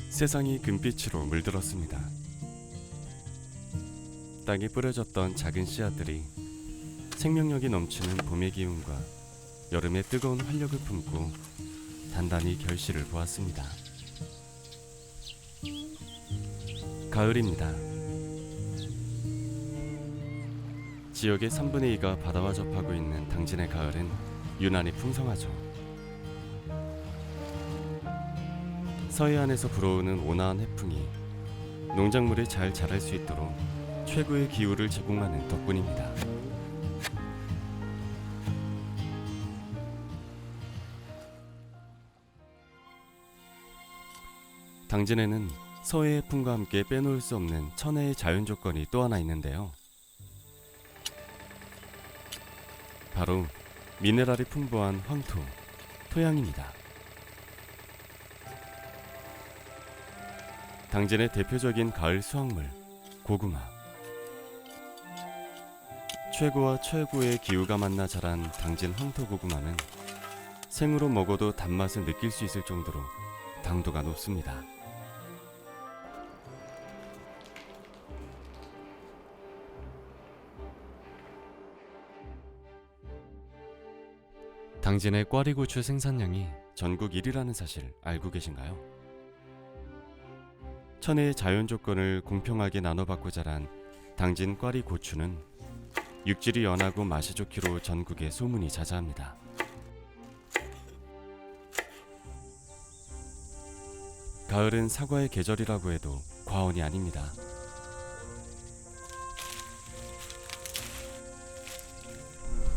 세상이 금빛으로 물들었습니다. 땅에 뿌려졌던 작은 씨앗들이 생명력이 넘치는 봄의 기운과 여름의 뜨거운 활력을 품고 단단히 결실을 보았습니다. 가을입니다. 지역의 3분의 2가 바다와 접하고 있는 당진의 가을은 유난히 풍성하죠. 서해안에서 불어오는 온화한 해풍이 농작물이 잘 자랄 수 있도록 최고의 기후를 제공하는 덕분입니다. 당진에는 서해 해풍과 함께 빼놓을 수 없는 천혜의 자연 조건이 또 하나 있는데요. 바로 미네랄이 풍부한 황토, 토양입니다. 당진의 대표적인 가을 수확물, 고구마. 최고와 최고의 기후가 만나 자란 당진 황토 고구마는 생으로 먹어도 단맛을 느낄 수 있을 정도로 당도가 높습니다. 당진의 꽈리고추 생산량이 전국 1위라는 사실 알고 계신가요? 천혜의 자연 조건을 공평하게 나눠받고 자란 당진 꽈리고추는 육질이 연하고 맛이 좋기로 전국에 소문이 자자합니다. 가을은 사과의 계절이라고 해도 과언이 아닙니다.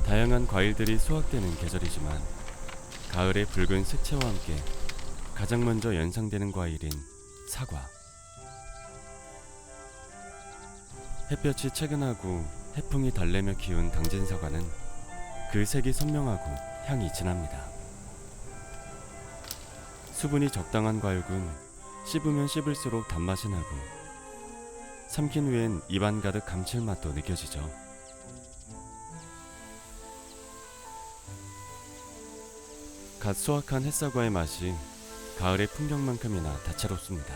다양한 과일들이 수확되는 계절이지만 가을의 붉은 색채와 함께 가장 먼저 연상되는 과일인 사과. 햇볕이 채근하고 해풍이 달래며 키운 당진 사과는 그 색이 선명하고 향이 진합니다. 수분이 적당한 과육은 씹으면 씹을수록 단맛이 나고 삼킨 후엔 입안 가득 감칠맛도 느껴지죠. 갓 수확한 햇사과의 맛이 가을의 풍경만큼이나 다채롭습니다.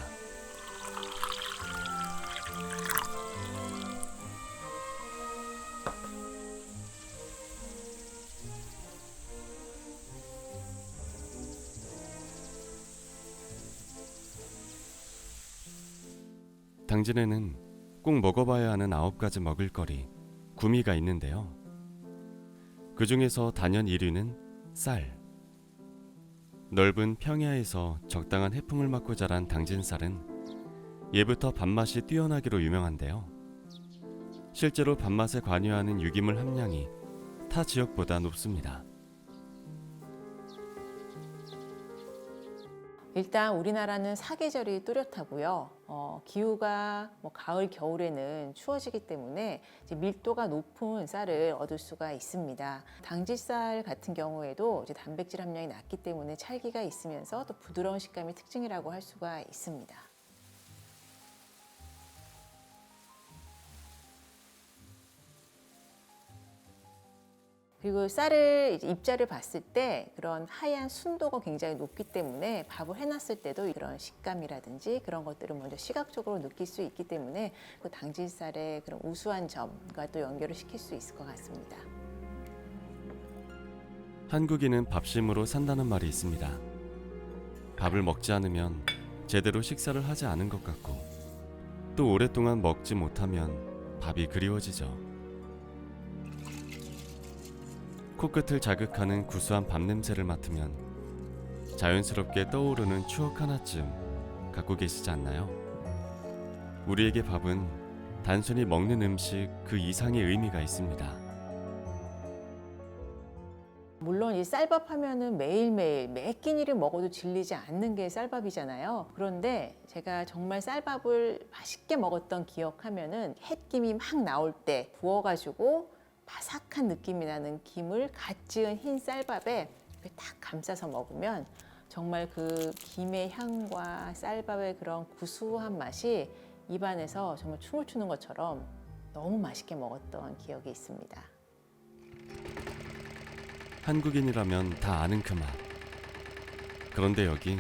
당진에는 꼭 먹어봐야 하는 9가지 먹을거리, 구미가 있는데요. 그 중에서 단연 1위는 쌀. 넓은 평야에서 적당한 해풍을 맞고 자란 당진쌀은 예부터 밥맛이 뛰어나기로 유명한데요. 실제로 밥맛에 관여하는 유기물 함량이 타 지역보다 높습니다. 일단 우리나라는 사계절이 뚜렷하고요. 기후가 가을, 겨울에는 추워지기 때문에 이제 밀도가 높은 쌀을 얻을 수가 있습니다. 당지쌀 같은 경우에도 이제 단백질 함량이 낮기 때문에 찰기가 있으면서 또 부드러운 식감이 특징이라고 할 수가 있습니다. 그리고 쌀을 이제 입자를 봤을 때 그런 하얀 순도가 굉장히 높기 때문에 밥을 해놨을 때도 그런 식감이라든지 그런 것들을 먼저 시각적으로 느낄 수 있기 때문에 그 당진쌀의 그런 우수한 점과 또 연결을 시킬 수 있을 것 같습니다. 한국인은 밥심으로 산다는 말이 있습니다. 밥을 먹지 않으면 제대로 식사를 하지 않은 것 같고 또 오랫동안 먹지 못하면 밥이 그리워지죠. 코끝을 자극하는 구수한 밥 냄새를 맡으면 자연스럽게 떠오르는 추억 하나쯤 갖고 계시지 않나요? 우리에게 밥은 단순히 먹는 음식 그 이상의 의미가 있습니다. 물론 이 쌀밥 하면은 매일매일 매 끼니를 먹어도 질리지 않는 게 쌀밥이잖아요. 그런데 제가 정말 쌀밥을 맛있게 먹었던 기억하면은 햇김이 막 나올 때 부어가지고 바삭한 느낌이 나는 김을 갓 지은 흰 쌀밥에 딱 감싸서 먹으면 정말 그 김의 향과 쌀밥의 그런 구수한 맛이 입안에서 정말 춤을 추는 것처럼 너무 맛있게 먹었던 기억이 있습니다. 한국인이라면 다 아는 그 맛. 그런데 여기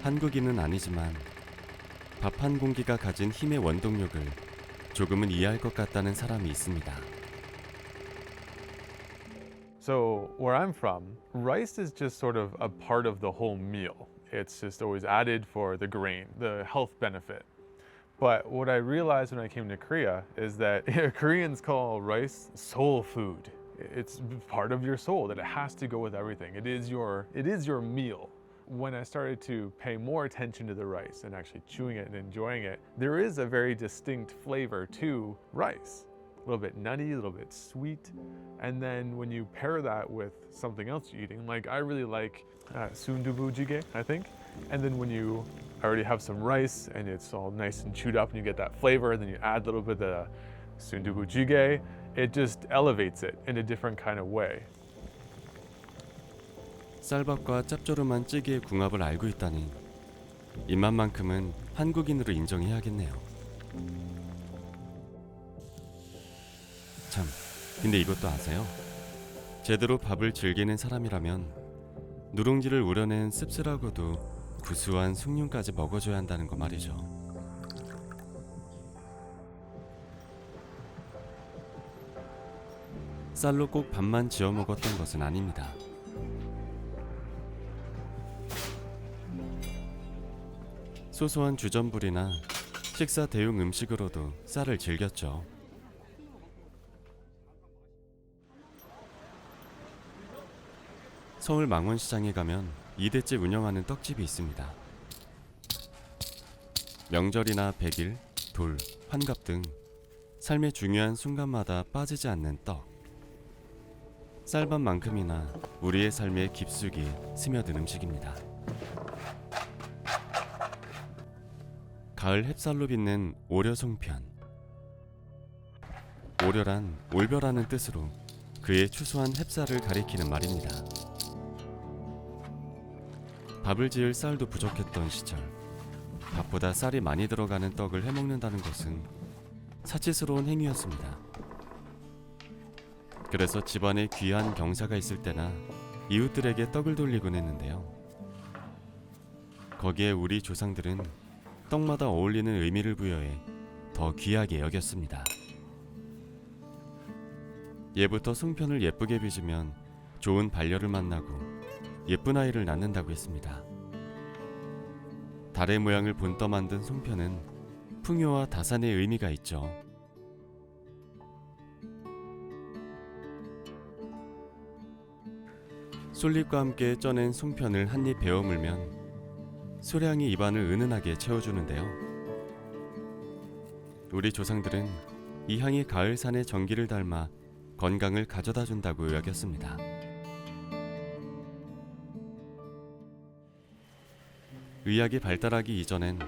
한국인은 아니지만 밥 한 공기가 가진 힘의 원동력을 조금은 이해할 것 같다는 사람이 있습니다. So where I'm from, rice is just sort of a part of the whole meal. It's just always added for the grain, the health benefit. But what I realized when I came to Korea is that Koreans call rice soul food. It's part of your soul, that it has to go with everything. It is your meal. When I started to pay more attention to the rice and actually chewing it and enjoying it, there is a very distinct flavor to rice. A little bit nutty, a little bit sweet. And then when you pair that with something else you're eating, like I really like sundubu jjigae, I think. And then when you already have some rice and it's all nice and chewed up and you get that flavor, and then you add a little bit of sundubu jjigae, it just elevates it in a different kind of way. 쌀밥과 짭조름한 찌개의 궁합을 알고 있다니 입맛만큼은 한국인으로 인정해야겠네요. 참, 근데 이것도 아세요? 제대로 밥을 즐기는 사람이라면 누룽지를 우려낸 씁쓸하고도 구수한 숭늉까지 먹어줘야 한다는 거 말이죠. 쌀로 꼭 밥만 지어 먹었던 것은 아닙니다. 소소한 주전부리나 식사 대용 음식으로도 쌀을 즐겼죠. 서울 망원시장에 가면 2대째 운영하는 떡집이 있습니다. 명절이나 100일, 돌, 환갑 등 삶의 중요한 순간마다 빠지지 않는 떡. 쌀밥만큼이나 우리의 삶에 깊숙이 스며든 음식입니다. 가을 햅쌀로 빛는 오려송편. 오려란 올벼라는 뜻으로 그의 추수한 햅쌀을 가리키는 말입니다. 밥을 지을 쌀도 부족했던 시절, 밥보다 쌀이 많이 들어가는 떡을 해먹는다는 것은 사치스러운 행위였습니다. 그래서 집안에 귀한 경사가 있을 때나 이웃들에게 떡을 돌리곤 했는데요. 거기에 우리 조상들은 떡마다 어울리는 의미를 부여해 더 귀하게 여겼습니다. 예부터 송편을 예쁘게 빚으면 좋은 반려를 만나고 예쁜 아이를 낳는다고 했습니다. 달의 모양을 본떠 만든 송편은 풍요와 다산의 의미가 있죠. 솔잎과 함께 쪄낸 송편을 한 입 베어 물면 소량이 입안을 은은하게 채워주는데요. 우리 조상들은 이 향이 가을산의 정기를 닮아 건강을 가져다 준다고 여겼습니다. 의학이 발달하기 이전엔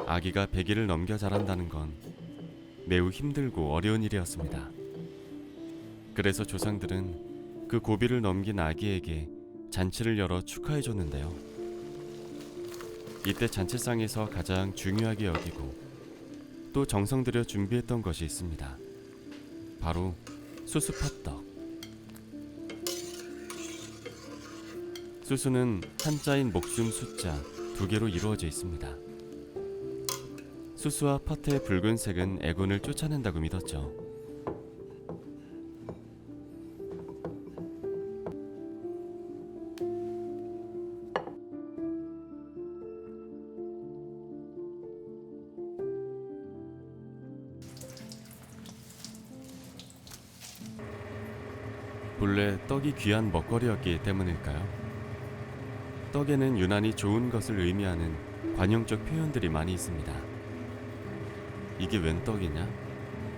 아기가 100일을 넘겨 자란다는 건 매우 힘들고 어려운 일이었습니다. 그래서 조상들은 그 고비를 넘긴 아기에게 잔치를 열어 축하해 줬는데요. 이때 잔치상에서 가장 중요하게 여기고 또 정성 들여 준비했던 것이 있습니다. 바로 수수팥떡. 수수는 한자인 목숨 숫자 2개로 이루어져 있습니다. 수수와 팥의 붉은색은 애군을 쫓아낸다고 믿었죠. 본래 떡이 귀한 먹거리였기 때문일까요? 떡에는 유난히 좋은 것을 의미하는 관용적 표현들이 많이 있습니다. 이게 웬 떡이냐?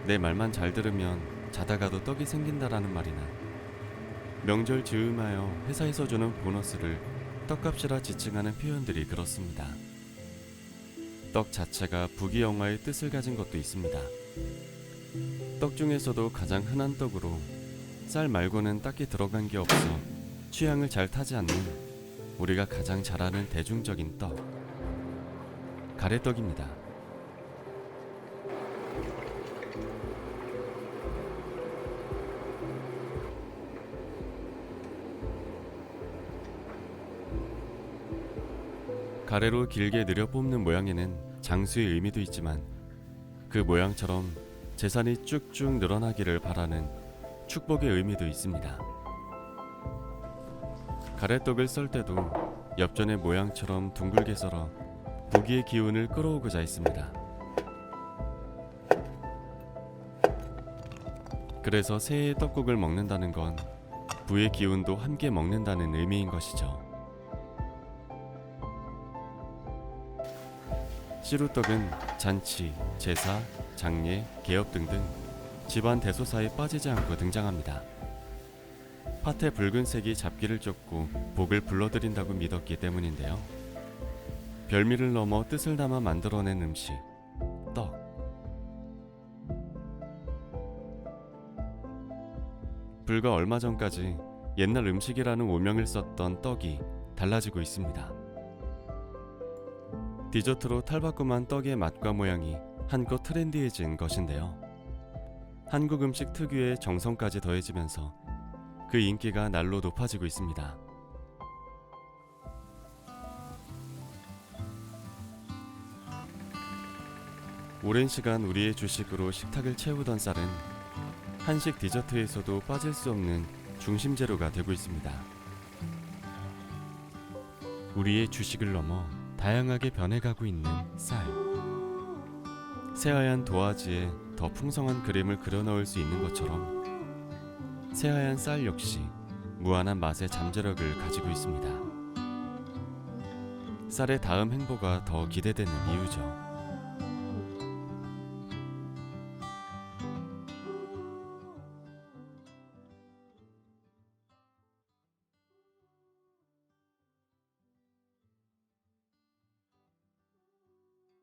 내 말만 잘 들으면 자다가도 떡이 생긴다라는 말이나 명절 즈음하여 회사에서 주는 보너스를 떡값이라 지칭하는 표현들이 그렇습니다. 떡 자체가 부귀영화의 뜻을 가진 것도 있습니다. 떡 중에서도 가장 흔한 떡으로 쌀 말고는 딱히 들어간 게 없어 취향을 잘 타지 않는 우리가 가장 잘 아는 대중적인 떡, 가래떡입니다. 가래로 길게 늘여 뽑는 모양에는 장수의 의미도 있지만 그 모양처럼 재산이 쭉쭉 늘어나기를 바라는 축복의 의미도 있습니다. 가래떡을 썰 때도 엽전의 모양처럼 둥글게 썰어 부귀의 기운을 끌어오고자 했습니다. 그래서 새해에 떡국을 먹는다는 건 부의 기운도 함께 먹는다는 의미인 것이죠. 씨루떡은 잔치, 제사, 장례, 개업 등등 집안 대소사에 빠지지 않고 등장합니다. 팥의 붉은색이 잡기를 쫓고 복을 불러들인다고 믿었기 때문인데요. 별미를 넘어 뜻을 담아 만들어낸 음식, 떡. 불과 얼마 전까지 옛날 음식이라는 오명을 썼던 떡이 달라지고 있습니다. 디저트로 탈바꿈한 떡의 맛과 모양이 한껏 트렌디해진 것인데요. 한국 음식 특유의 정성까지 더해지면서 그 인기가 날로 높아지고 있습니다. 오랜 시간 우리의 주식으로 식탁을 채우던 쌀은 한식 디저트에서도 빠질 수 없는 중심 재료가 되고 있습니다. 우리의 주식을 넘어 다양하게 변해가고 있는 쌀. 새하얀 도화지에 더 풍성한 그림을 그려넣을 수 있는 것처럼 새하얀 쌀 역시 무한한 맛의 잠재력을 가지고 있습니다. 쌀의 다음 행보가 더 기대되는 이유죠.